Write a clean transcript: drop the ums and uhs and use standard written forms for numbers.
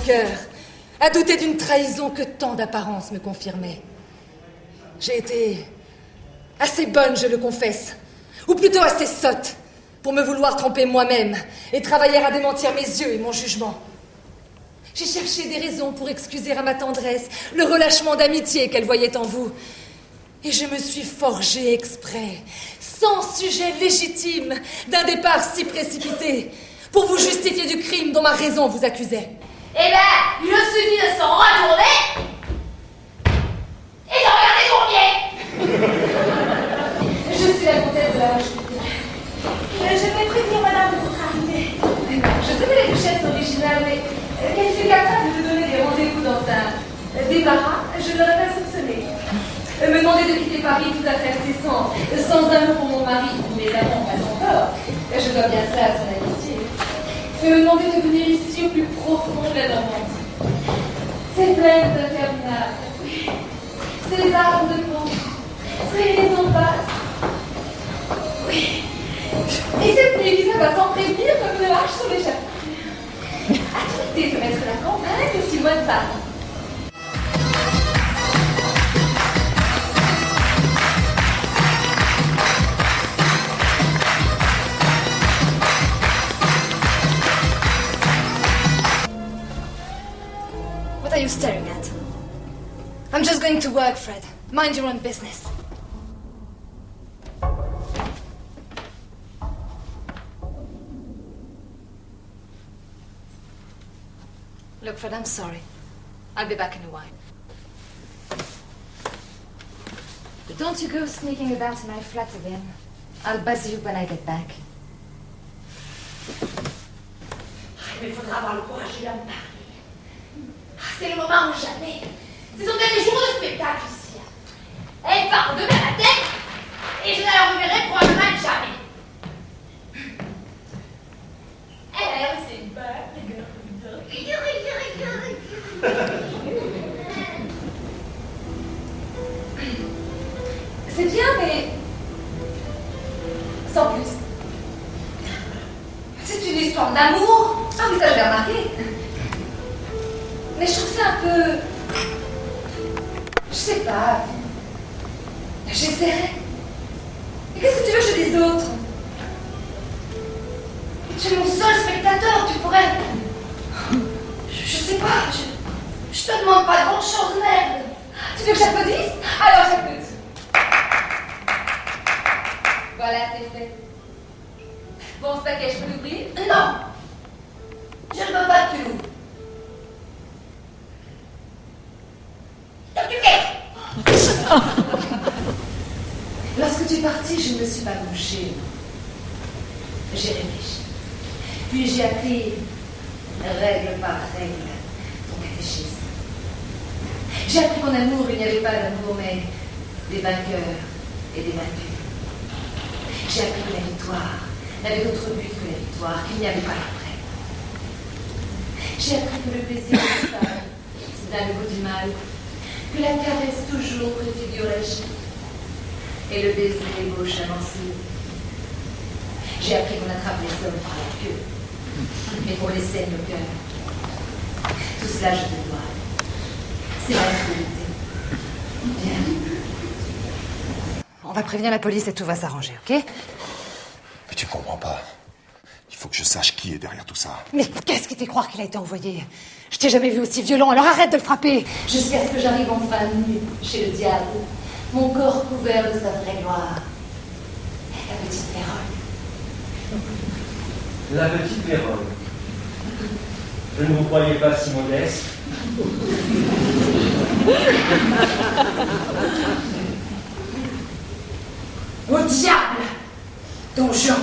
cœur, à douter d'une trahison que tant d'apparences me confirmaient. J'ai été assez bonne, je le confesse, ou plutôt assez sotte, pour me vouloir tromper moi-même et travailler à démentir mes yeux et mon jugement. J'ai cherché des raisons pour excuser à ma tendresse le relâchement d'amitié qu'elle voyait en vous. Et je me suis forgée exprès, sans sujet légitime, d'un départ si précipité, pour vous justifier du crime dont ma raison vous accusait. Eh ben, il a suffi de s'en retourner et de regarder ton pied. Je suis la comtesse de la Roche-Mitaine. Je vais prévenir madame de votre arrivée. Je savais la duchesse originale, mais qu'elle fut capable de me donner des rendez-vous dans un débarras, je ne l'aurais pas soupçonné. Me demander de quitter Paris tout à fait incessant, sans amour pour mon mari, mais amour pas encore. Je dois bien ça à son amitié. Me demander de venir ici au plus profond de la Normandie. Ces plaines interminables, oui. Ces arbres de plantes, ces maisons basses. Oui. Et cette nuit qui va s'en prévenir comme une marche sur l'échafaud. As-tu idée de mettre la campagne aussi loin de Paris? What are you staring at? I'm just going to work, Fred. Mind your own business. Look, Fred, I'm sorry. I'll be back in a while. But don't you go sneaking about in my flat again. I'll buzz you when I get back. Mais il faudra avoir le courage de la parler. C'est le moment ou jamais. C'est son dernier jour de spectacle ici. Elle part demain matin et je ne la reverrai probablement jamais. Elle a aussi une peur. C'est bien, mais sans plus. C'est une histoire d'amour. Ah oui, ça je l'ai remarqué. Mais je trouve ça un peu... Je sais pas. J'essaierai. Et qu'est-ce que tu veux que je dise d'autre? Tu es mon seul spectateur, tu pourrais... Je sais pas, je te demande pas grand-chose, merde. Tu veux que j'applaudisse? Alors j'applaudis. Voilà, c'est fait. Bon, ce paquet, je peux l'ouvrir? Non. Je ne veux pas que tu l'ouvres. Lorsque tu es parti, je ne me suis pas couchée. J'ai réfléchi. Puis j'ai appris, règle par règle, ton catéchisme. J'ai appris qu'en amour, il n'y avait pas d'amour, mais des vainqueurs et des vaincus. J'ai appris que la victoire n'avait d'autre but que la victoire, qu'il n'y avait pas l'après. J'ai appris que le plaisir est stable, c'est là le goût du mal, que la caresse toujours préfigure la chute, et le baiser ébauche l'avancée. J'ai appris qu'on attrape les hommes par la queue, mais qu'on les saigne au cœur. Tout cela, je te dois. C'est la vérité. Viens. On va prévenir la police et tout va s'arranger, ok? Mais tu ne comprends pas. Il faut que je sache qui est derrière tout ça. Mais qu'est-ce qui te fait croire qu'il a été envoyé? Je t'ai jamais vu aussi violent, alors arrête de le frapper! Jusqu'à ce que j'arrive enfin nu chez le diable, mon corps couvert de sa vraie gloire. La petite Vérole. La petite Vérole. Je ne vous croyais pas si modeste. Au diable, Don Juan!